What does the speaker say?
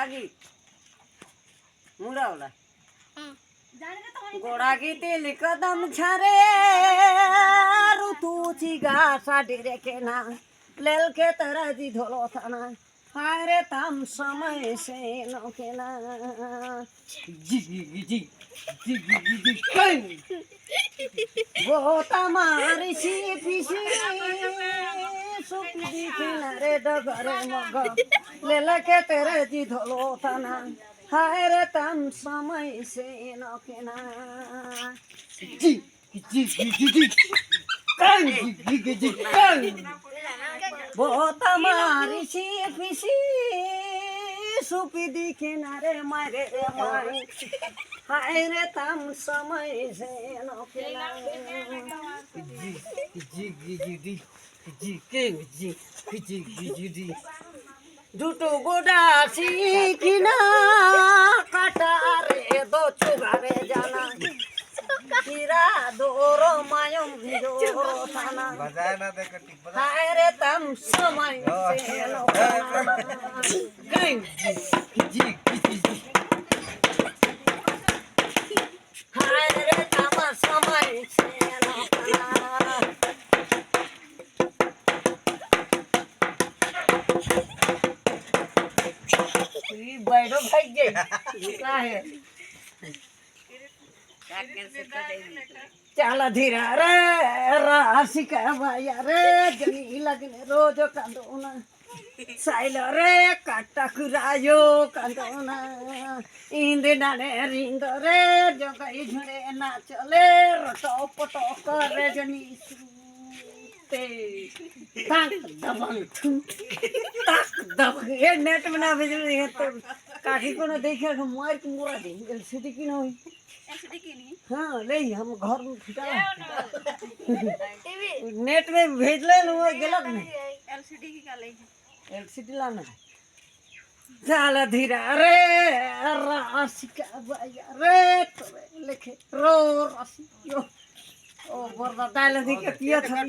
गीत मुड़ा वाला गोड़ा गीते कदम छारे ऋतुची घासा डेरे के ना लेल के तरह जी धोलो थाना हाय रे तम समय से नो के ना जी जी जी जी कहीं वो तमारी सी पीसी सुपी किनारे डगरे मग लेल के तेरे जी धोलो थाना हाय रे तम समय से नो के ना जी जी जी जी जी कहीं जी जी जी कहीं वो तमारी सी पीसी सुपी दी किनारे मारे रे माई हाय रे तम समय से नो के ना जी जी जी जी जी जी के जी जी जी जी दुटो गोडा सीखिना काटारे दो चुगारे जाना कीरा दोरो मायम जोरो थाना हाय रे तम समय से नो जी जी हाय रे तम समय से नो बैठो भाई जे क्या है चल धीरा रे राशिका भैया रे जनी लगने रोज कंदोना साइल रे काटा कुरायो कंदोना इंद नाने रिंद रे जगई झुरे ना चले रटो पटो करे जनी ते ताक दबंग ताक दबंग ये नेट में ना भेज रही है तो काठी को ना देखे तो मार के मोरा दे एलसीडी की ना हुई एलसीडी की नहीं हाँ ले हम घर में फिटा नेट में भेज ले लो गलत नहीं एलसीडी की का ले एलसीडी लाना चल धीरा रे राशिका भैया रे तो लिखे रो राशि ओ बरदा डाल दी के पिया था